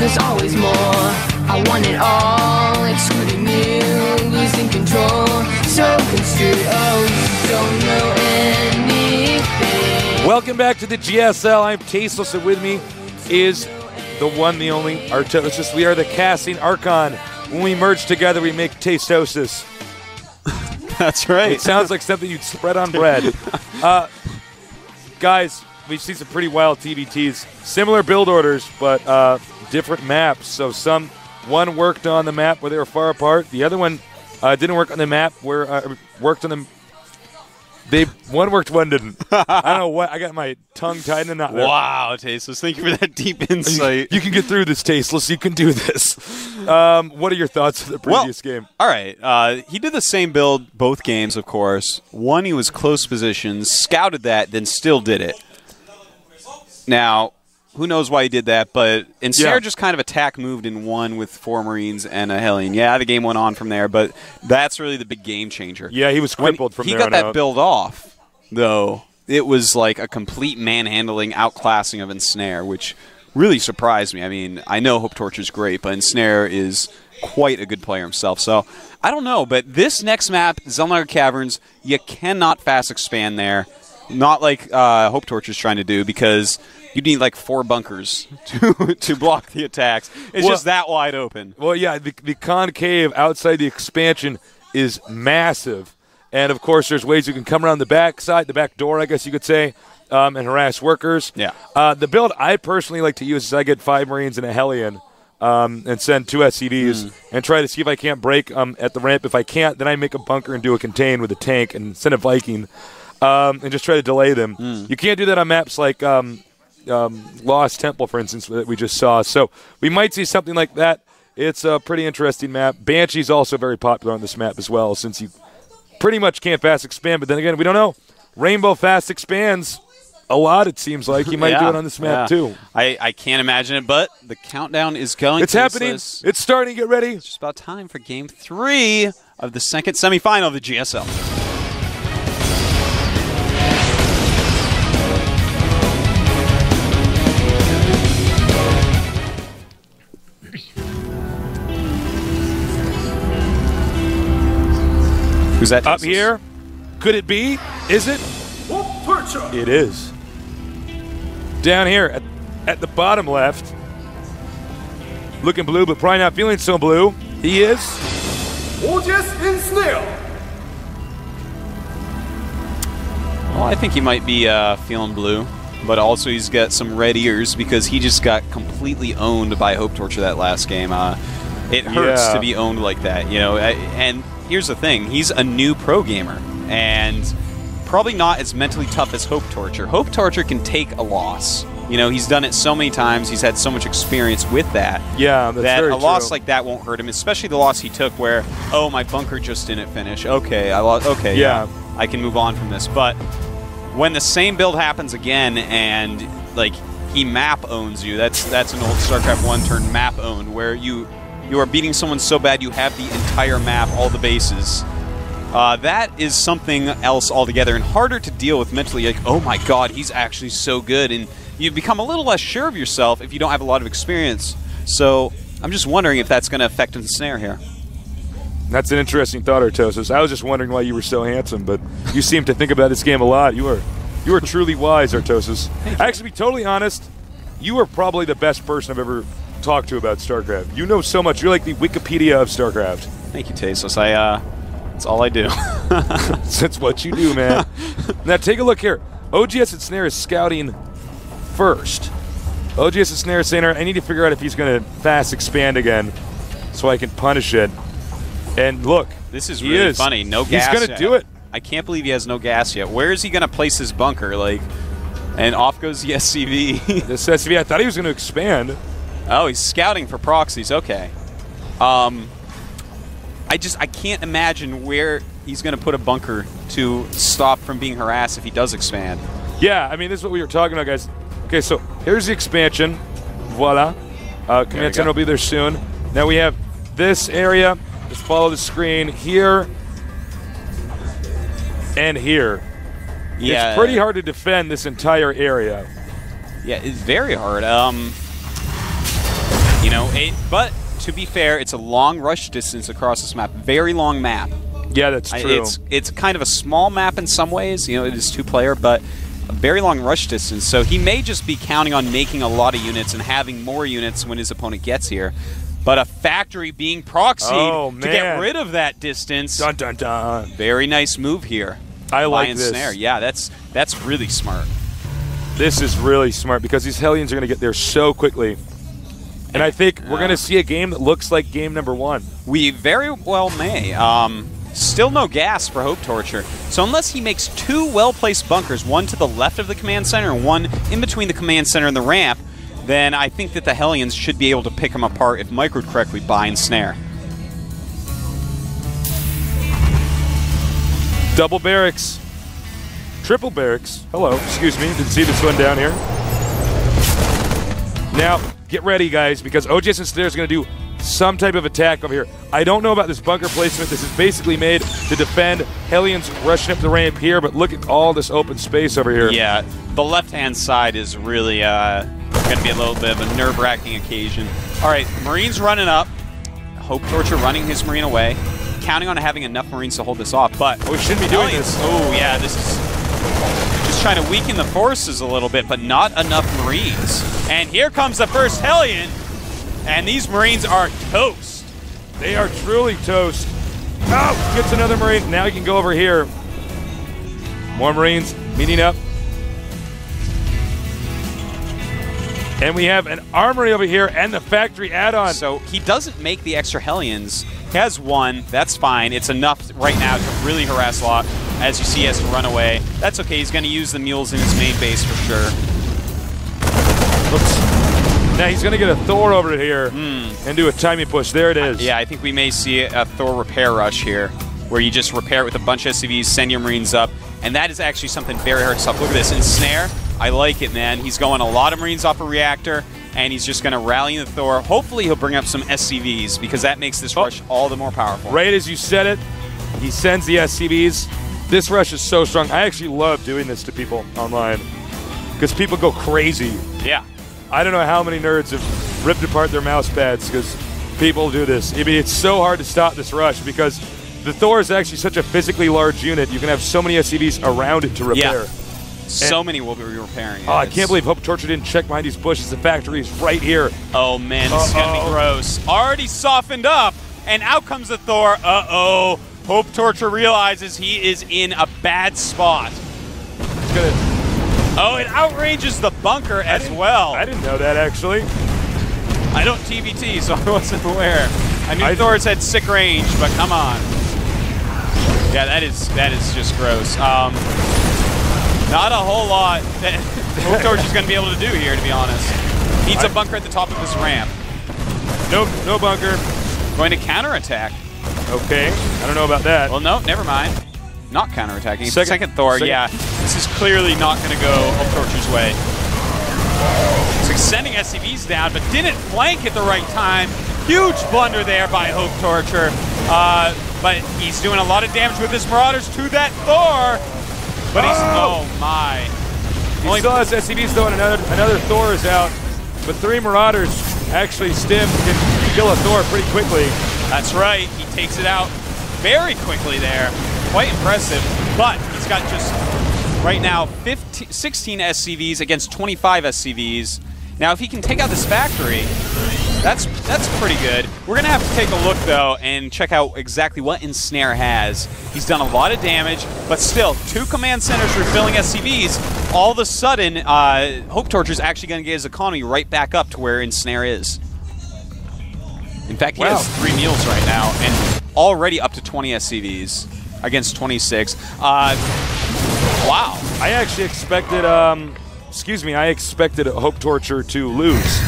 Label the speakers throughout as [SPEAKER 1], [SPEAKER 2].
[SPEAKER 1] there's always more. I want it all, excluding you, losing control. So construed, oh, you don't know anything.
[SPEAKER 2] Welcome back to the GSL. I'm Tasteless, and with me is the one, the only, Artosis. We are the casting Archon. When we merge together, we make Tastosis.
[SPEAKER 3] That's right.
[SPEAKER 2] It sounds like something you'd spread on bread. Guys, we've seen some pretty wild TBTs. Similar build orders, but different maps. So one worked on the map where they were far apart. The other one didn't work on the map where worked on the. One worked, one didn't. I don't know what. I got my tongue tied in a knot there.
[SPEAKER 3] Wow, Tasteless. Thank you for that deep insight.
[SPEAKER 2] You can get through this, Tasteless. You can do this. What are your thoughts of the previous game?
[SPEAKER 3] All right. He did the same build both games, of course. One, he was close positions, scouted that, then still did it. Now, who knows why he did that, but Ensnare just kind of attack moved in one with 4 Marines and a Hellion. Yeah, the game went on from there, but that's really the big game changer.
[SPEAKER 2] Yeah, he was crippled from there on out.
[SPEAKER 3] He got that build off, though. It was like a complete manhandling, outclassing of Ensnare, which really surprised me. I mean, I know HopeTorture is great, but Ensnare is quite a good player himself. So, I don't know, but this next map, Zelnagar Caverns, you cannot fast expand there. Not like HopeTorture is trying to do, because you need like 4 bunkers to block the attacks. It's just that wide open.
[SPEAKER 2] Well, yeah, the concave outside the expansion is massive. And, of course, there's ways you can come around the back side, the back door, I guess you could say, and harass workers.
[SPEAKER 3] Yeah.
[SPEAKER 2] The build I personally like to use is I get 5 Marines and a Hellion and send 2 SCVs and try to see if I can't break at the ramp. If I can't, then I make a bunker and do a contain with a tank and send a Viking and just try to delay them. You can't do that on maps like Lost Temple, for instance, that we just saw. So we might see something like that. It's a pretty interesting map. Banshee's also very popular on this map as well, since you pretty much can't fast expand. But then again, we don't know. Rainbow fast expands a lot, it seems like. He might do it on this map, too.
[SPEAKER 3] I can't imagine it, but the countdown is going.
[SPEAKER 2] It's happening. It's starting. Get ready.
[SPEAKER 3] It's just about time for Game 3 of the second semifinal of the GSL. Who's that?
[SPEAKER 2] Up here? Could it be? Is it?
[SPEAKER 4] HopeTorture.
[SPEAKER 2] It is. Down here at the bottom left. Looking blue, but probably not feeling so blue. He is.
[SPEAKER 4] Ensnare.
[SPEAKER 3] Well, I think he might be feeling blue, but also he's got some red ears because he just got completely owned by HopeTorture that last game. It hurts to be owned like that, you know. And here's the thing: he's a new pro gamer, and probably not as mentally tough as HopeTorture. HopeTorture can take a loss. You know, he's done it so many times. He's had so much experience with that.
[SPEAKER 2] Yeah, that's
[SPEAKER 3] that
[SPEAKER 2] very
[SPEAKER 3] a loss
[SPEAKER 2] true.
[SPEAKER 3] like that won't hurt him, especially the loss he took where, oh, my bunker just didn't finish. Okay, I lost. Okay, yeah, I can move on from this. But when the same build happens again and like he map owns you, that's an old StarCraft 1 turn map owned where you are beating someone so bad you have the entire map, all the bases. That is something else altogether and harder to deal with mentally. Like, oh my god, he's actually so good. And you become a little less sure of yourself if you don't have a lot of experience. So I'm just wondering if that's going to affect Ensnare here.
[SPEAKER 2] That's an interesting thought, Artosis. I was just wondering why you were so handsome, but you seem to think about this game a lot. You are truly wise, Artosis. Actually, to be totally honest, you are probably the best person I've ever talked to about StarCraft. You know so much. You're like the Wikipedia of StarCraft.
[SPEAKER 3] Thank you, Tasteless. That's all I do.
[SPEAKER 2] That's what you do, man. Now take a look here. OGS Ensnare is scouting first. OGS Ensnare is saying, I need to figure out if he's going to fast expand again so I can punish it. And look,
[SPEAKER 3] this is really funny. No gas.
[SPEAKER 2] He's going to do it.
[SPEAKER 3] I can't believe he has no gas yet. Where is he going to place his bunker? Like, and off goes the SCV.
[SPEAKER 2] This SCV, I thought he was going to expand.
[SPEAKER 3] Oh, he's scouting for proxies. Okay. I can't imagine where he's going to put a bunker to stop from being harassed if he does expand.
[SPEAKER 2] Yeah, I mean, this is what we were talking about, guys. Okay, so here's the expansion. Voila. Command Center will be there soon. Now we have this area. Just follow the screen here and here. Yeah, it's pretty hard to defend this entire area.
[SPEAKER 3] Yeah, it's very hard. You know, but to be fair, it's a long rush distance across this map. Very long map.
[SPEAKER 2] Yeah, that's true.
[SPEAKER 3] It's kind of a small map in some ways. You know, it is 2-player, but a very long rush distance. So he may just be counting on making a lot of units and having more units when his opponent gets here. But a factory being proxied to get rid of that distance.
[SPEAKER 2] Dun, dun, dun.
[SPEAKER 3] Very nice move here.
[SPEAKER 2] I like this.
[SPEAKER 3] Ensnare. Yeah, that's really smart.
[SPEAKER 2] This is really smart because these Hellions are going to get there so quickly. And I think we're going to see a game that looks like game number 1.
[SPEAKER 3] We very well may. Still no gas for HopeTorture. So unless he makes 2 well-placed bunkers, one to the left of the command center and one in between the command center and the ramp, then I think that the Hellions should be able to pick him apart if microed correctly by Ensnare.
[SPEAKER 2] Double barracks. Triple barracks. Hello, excuse me. Didn't see this one down here. Now, get ready, guys, because OJS Ensnare is going to do some type of attack over here. I don't know about this bunker placement. This is basically made to defend Hellions rushing up the ramp here, but look at all this open space over here.
[SPEAKER 3] Yeah, the left-hand side is really going to be a little bit of a nerve-wracking occasion. All right, Marines running up. HopeTorture running his Marine away, counting on having enough Marines to hold this off, but
[SPEAKER 2] we shouldn't be doing this.
[SPEAKER 3] Oh, yeah, this is just trying to weaken the forces a little bit, but not enough Marines. And here comes the first Hellion. And these Marines are toast.
[SPEAKER 2] They are truly toast. Oh, gets another Marine. Now he can go over here. More Marines meeting up. And we have an armory over here and the factory add-on.
[SPEAKER 3] So he doesn't make the extra Hellions. He has 1. That's fine. It's enough right now to really harass a lot. As you see, he has to run away. That's okay. He's going to use the mules in his main base for sure.
[SPEAKER 2] Oops. Now he's going to get a Thor over here and do a timing push. There it is.
[SPEAKER 3] Yeah, I think we may see a Thor repair rush here, where you just repair it with a bunch of SCVs, send your Marines up, and that is actually something very hard to stop. Look at this. Ensnare, I like it, man. He's going a lot of Marines off a reactor, and he's just going to rally the Thor. Hopefully he'll bring up some SCVs, because that makes this rush all the more powerful.
[SPEAKER 2] Right as you said it, he sends the SCVs. This rush is so strong. I actually love doing this to people online, because people go crazy.
[SPEAKER 3] Yeah.
[SPEAKER 2] I don't know how many nerds have ripped apart their mouse pads because people do this. I mean, it's so hard to stop this rush because the Thor is actually such a physically large unit. You can have so many SCVs around it to repair.
[SPEAKER 3] Yeah. So many will be repairing it.
[SPEAKER 2] Oh, I can't believe HopeTorture didn't check behind these bushes. The factory is right here.
[SPEAKER 3] Oh, man, this is going to be gross. Already softened up, and out comes the Thor. Uh-oh. HopeTorture realizes he is in a bad spot.
[SPEAKER 2] It's going to...
[SPEAKER 3] Oh, it outranges the bunker as well.
[SPEAKER 2] I didn't know that, actually.
[SPEAKER 3] I don't TVT, so I wasn't aware. I knew Thor's had sick range, but come on. Yeah, that is just gross. Not a whole lot that HopeTorture's going to be able to do here, to be honest. Needs a bunker at the top of this ramp.
[SPEAKER 2] Nope, no bunker.
[SPEAKER 3] Going to counterattack.
[SPEAKER 2] Okay, I don't know about that.
[SPEAKER 3] Well, no, never mind. Not counterattacking. Second Thor, yeah. This is clearly not going to go HopeTorture's way. So he's sending SCVs down, but didn't flank at the right time. Huge blunder there by HopeTorture. But he's doing a lot of damage with his Marauders to that Thor. But he's, oh my.
[SPEAKER 2] He still has SCVs though, and another Thor is out. But 3 Marauders actually can kill a Thor pretty quickly.
[SPEAKER 3] That's right. He takes it out very quickly there. Quite impressive. But he's got just, right now, 16 SCVs against 25 SCVs. Now, if he can take out this factory, that's pretty good. We're going to have to take a look, though, and check out exactly what Ensnare has. He's done a lot of damage, but still, 2 command centers refilling SCVs. All of a sudden, HopeTorture is actually going to get his economy right back up to where Ensnare is. In fact, he has 3 mules right now, and already up to 20 SCVs against 26. Wow.
[SPEAKER 2] I actually expected, I expected HopeTorture to lose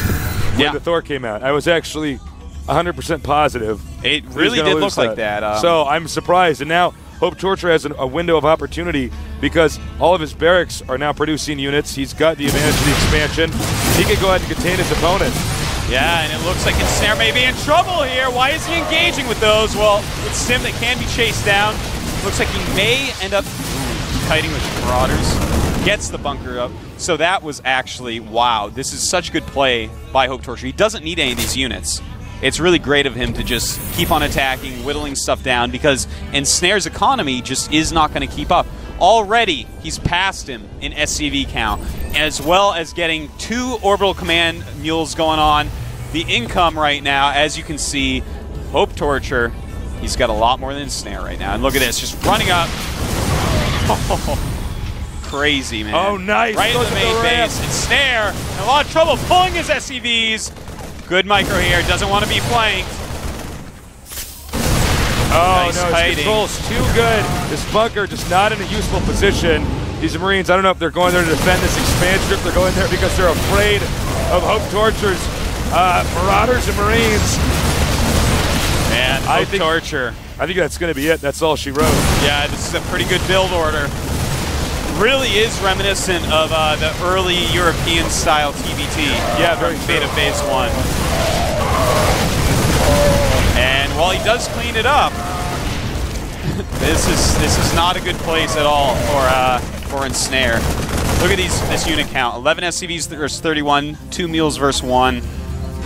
[SPEAKER 2] when the Thor came out. I was actually 100% positive.
[SPEAKER 3] It really did look like that.
[SPEAKER 2] So I'm surprised. And now HopeTorture has a window of opportunity because all of his barracks are now producing units. He's got the advantage of the expansion. He can go ahead and contain his opponent.
[SPEAKER 3] Yeah, and it looks like Ensnare may be in trouble here. Why is he engaging with those? Well, it's Sim that can be chased down. Looks like he may end up kiting with Marauders. gets the bunker up. So that was actually, wow, this is such good play by HopeTorture. He doesn't need any of these units. It's really great of him to just keep on attacking, whittling stuff down, because Ensnare's economy just is not going to keep up. Already, he's passed him in SCV count, as well as getting 2 orbital command mules going on. The income right now, as you can see, HopeTorture, he's got a lot more than Ensnare right now. And look at this, just running up. Crazy, man.
[SPEAKER 2] Oh, nice.
[SPEAKER 3] Right in the main base. Ensnare, in a lot of trouble pulling his SCVs. Good micro here, doesn't want to be flanked.
[SPEAKER 2] Oh,
[SPEAKER 3] nice
[SPEAKER 2] no,
[SPEAKER 3] hiding.
[SPEAKER 2] his control's too good. This bunker just not in a useful position. These Marines, I don't know if they're going there to defend this expansion, if they're going there because they're afraid of HopeTorture's Marauders and Marines.
[SPEAKER 3] Man, HopeTorture.
[SPEAKER 2] I think that's going to be it. That's all she wrote.
[SPEAKER 3] Yeah, this is a pretty good build order. Really is reminiscent of the early European-style TBT.
[SPEAKER 2] Yeah, very
[SPEAKER 3] Beta Phase 1. And while he does clean it up, this is not a good place at all for Ensnare. Look at this unit count: 11 SCVs versus 31, 2 mules versus 1.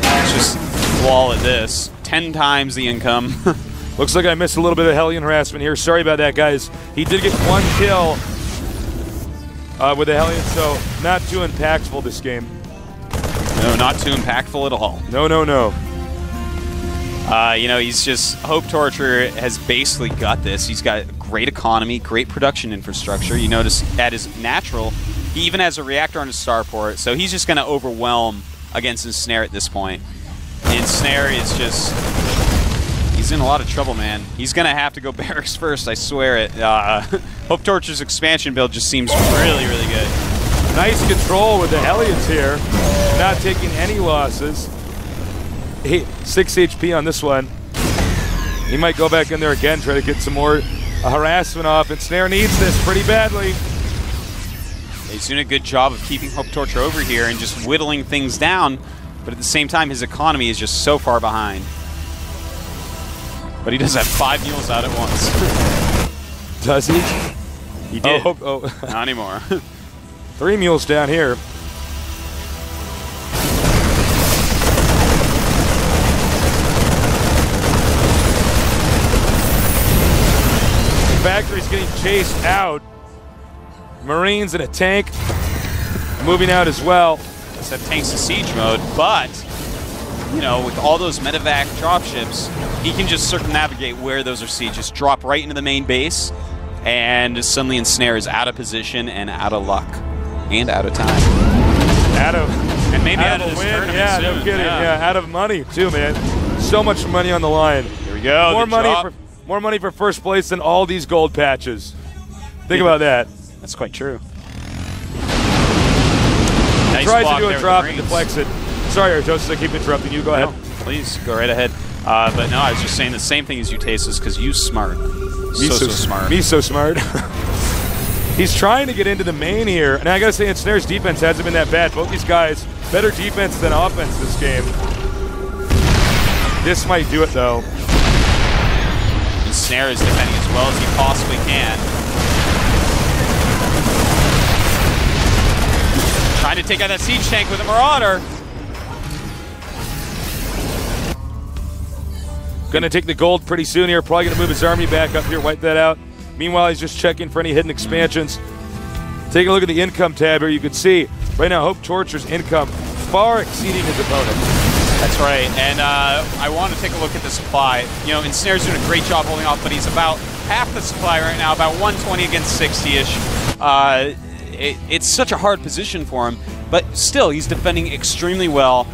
[SPEAKER 3] Let's just wall at this. 10 times the income.
[SPEAKER 2] Looks like I missed a little bit of Hellion harassment here. Sorry about that, guys. He did get 1 kill with the Hellion, so not too impactful this game.
[SPEAKER 3] No, not too impactful at all.
[SPEAKER 2] No, no, no.
[SPEAKER 3] You know, he's just, HopeTorture has basically got this. He's got great economy, great production infrastructure. You notice at his natural, he even has a reactor on his starport, so he's just going to overwhelm against Ensnare at this point. Ensnare is just, he's in a lot of trouble, man. He's going to have to go barracks first, I swear it. HopeTorture's expansion build just seems really, really good.
[SPEAKER 2] Nice control with the Hellions here, not taking any losses. 6 HP on this one. He might go back in there again, try to get some more harassment off. Ensnare needs this pretty badly.
[SPEAKER 3] He's doing a good job of keeping HopeTorture over here and just whittling things down, but at the same time, his economy is just so far behind. But he does have 5 mules out at once.
[SPEAKER 2] Does he?
[SPEAKER 3] He did.
[SPEAKER 2] Oh.
[SPEAKER 3] Not anymore.
[SPEAKER 2] 3 mules down here. Factory's getting chased out. Marines in a tank moving out as well.
[SPEAKER 3] That tank's to siege mode, but you know, with all those medevac dropships, he can just circumnavigate where those are sieged. Just drop right into the main base, and suddenly Ensnare is out of position and out of luck and out of time.
[SPEAKER 2] And maybe out of
[SPEAKER 3] this
[SPEAKER 2] win.
[SPEAKER 3] tournament
[SPEAKER 2] Yeah,
[SPEAKER 3] soon.
[SPEAKER 2] no kidding. Yeah, out of money too, man. So much money on the line.
[SPEAKER 3] Here we go.
[SPEAKER 2] More money for first place than all these gold patches. Think about that.
[SPEAKER 3] That's quite true.
[SPEAKER 2] Nice tried to do a drop and deflects it. Sorry, Artosis, I keep interrupting you. Go ahead.
[SPEAKER 3] Please, go right ahead. But no, I was just saying the same thing as Utasis, because you smart. So smart.
[SPEAKER 2] Me so smart. He's trying to get into the main here. And I got to say, Ensnare's defense hasn't been that bad. Both these guys, better defense than offense this game. This might do it, though.
[SPEAKER 3] Ensnare is defending as well as he possibly can. Trying to take out that siege tank with a Marauder.
[SPEAKER 2] Gonna take the gold pretty soon here. Probably gonna move his army back up here, wipe that out. Meanwhile, he's just checking for any hidden expansions. Take a look at the income tab here. You can see right now HopeTorture's income far exceeding his opponent.
[SPEAKER 3] That's right, and I want to take a look at the supply. You know, Ensnare's doing a great job holding off, but he's about half the supply right now, about 120 against 60-ish. It's such a hard position for him, but still, he's defending extremely well.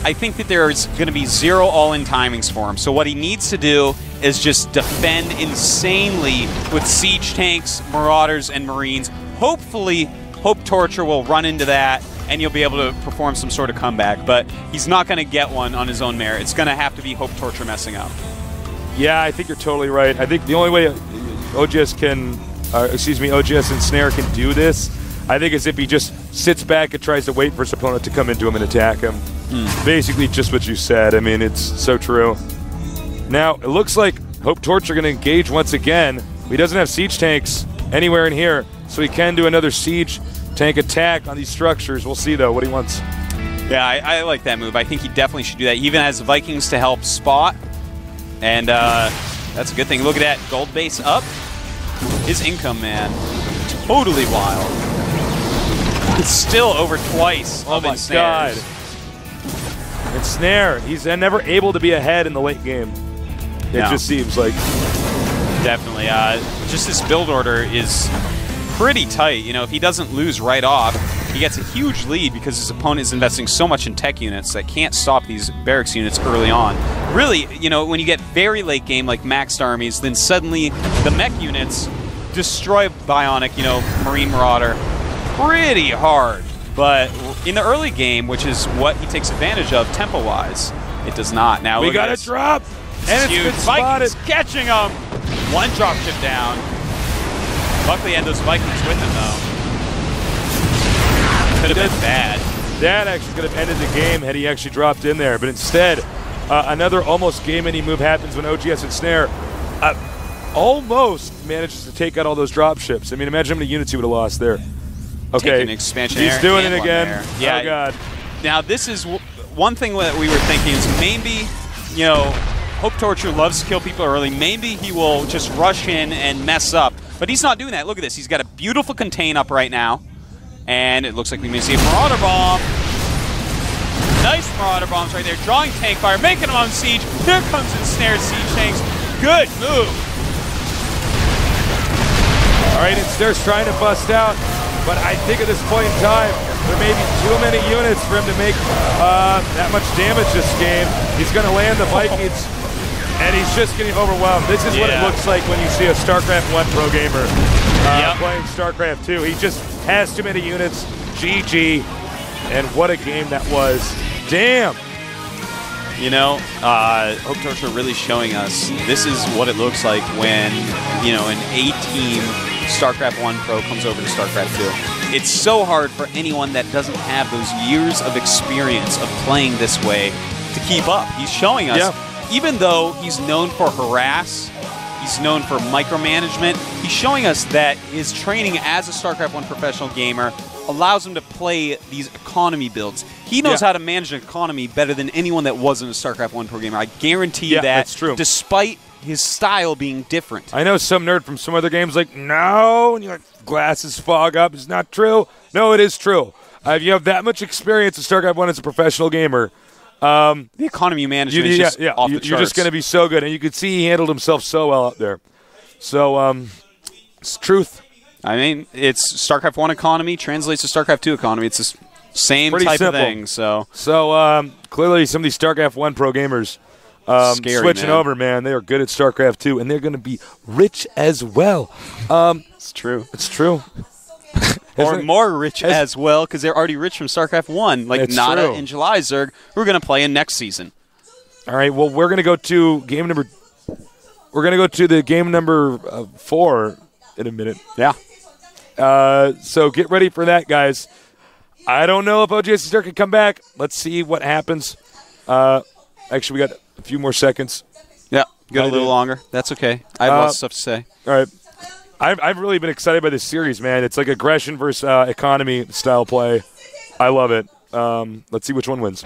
[SPEAKER 3] I think that there's going to be 0 all-in timings for him, so what he needs to do is just defend insanely with siege tanks, Marauders, and Marines. Hopefully, HopeTorture will run into that, and you'll be able to perform some sort of comeback, but he's not going to get one on his own merit. It's going to have to be HopeTorture messing up.
[SPEAKER 2] Yeah, I think you're totally right. I think the only way OGS Ensnare can do this, I think, is if he just sits back and tries to wait for his opponent to come into him and attack him. Basically, just what you said. I mean, it's so true. Now, it looks like HopeTorture going to engage once again. He doesn't have siege tanks anywhere in here, so he can do another siege tank attack on these structures. We'll see, though, what he wants.
[SPEAKER 3] Yeah, I like that move. I think he definitely should do that. He even has Vikings to help spot, and that's a good thing. Look at that. Gold base up. His income, man, totally wild. It's still over twice.
[SPEAKER 2] Oh, my God. Ensnare. He's never able to be ahead in the late game. It just seems like.
[SPEAKER 3] Definitely. Just this build order is pretty tight. You know, if he doesn't lose right off, he gets a huge lead because his opponent is investing so much in tech units that can't stop these barracks units early on. Really, you know, when you get very late game like maxed armies, then suddenly the mech units destroy Bionic, you know, Marine Marauder pretty hard. But in the early game, which is what he takes advantage of tempo-wise, it does not. Now
[SPEAKER 2] we got a drop, and it's been spotted.
[SPEAKER 3] Vikings catching him. One drop ship down. Luckily, he had those Vikings with him, though. Could have been bad.
[SPEAKER 2] That actually could have ended the game had he actually dropped in there. But instead, another almost game-ending move happens when OGS Ensnare almost manages to take out all those drop ships. I mean, imagine how many units he would have lost there. Okay,
[SPEAKER 3] an expansion.
[SPEAKER 2] He's doing it again.
[SPEAKER 3] Yeah.
[SPEAKER 2] Oh, God.
[SPEAKER 3] Now, this is one thing that we were thinking is maybe, you know, HopeTorture loves to kill people early. Maybe he will just rush in and mess up. But he's not doing that. Look at this. He's got a beautiful contain up right now. And it looks like we may see a Marauder Bomb. Nice Marauder Bombs right there. Drawing tank fire, making him on siege. Here comes Ensnare's siege tanks. Good move.
[SPEAKER 2] All right, Ensnare's trying to bust out. But I think at this point in time, there may be too many units for him to make that much damage this game. He's going to land the Vikings, and he's just getting overwhelmed. This is what it looks like when you see a StarCraft 1 pro gamer playing StarCraft 2. He just has too many units. GG. And what a game that was. Damn.
[SPEAKER 3] You know, HopeTorture really showing us this is what it looks like when, you know, an A-team StarCraft 1 Pro comes over to StarCraft 2. It's so hard for anyone that doesn't have those years of experience of playing this way to keep up. He's showing us, even though he's known for harass, he's known for micromanagement, he's showing us that his training as a StarCraft 1 professional gamer allows him to play these economy builds. He knows how to manage an economy better than anyone that wasn't a StarCraft 1 pro gamer. I guarantee you that,
[SPEAKER 2] that's true.
[SPEAKER 3] Despite his style being different.
[SPEAKER 2] I know some nerd from some other games like, no, and you're like, glasses fog up. It's not true. No, it is true. If you have that much experience in StarCraft 1 as a professional gamer,
[SPEAKER 3] the economy management is just off the charts.
[SPEAKER 2] You're just going to be so good. And you could see he handled himself so well out there. So, it's truth.
[SPEAKER 3] I mean, it's StarCraft 1 economy translates to StarCraft 2 economy. It's the same type of thing. So
[SPEAKER 2] clearly some of these StarCraft 1 pro gamers
[SPEAKER 3] scary,
[SPEAKER 2] switching over, man. They are good at StarCraft 2, and they're going to be rich as well.
[SPEAKER 3] It's true.
[SPEAKER 2] It's true.
[SPEAKER 3] Or more rich as well, because they're already rich from StarCraft 1, like Nada and July Zerg, who are going to play in next season.
[SPEAKER 2] All right, well, we're going to go to game number... We're going to go to the game number 4 in a minute.
[SPEAKER 3] Yeah.
[SPEAKER 2] So get ready for that, guys. I don't know if OGS Ensnare can come back. Let's see what happens. Actually, we got a few more seconds.
[SPEAKER 3] Yeah, got a little longer. That's okay. I have lots of stuff to say.
[SPEAKER 2] All right. I've really been excited by this series, man. It's like aggression versus economy style play. I love it. Let's see which one wins.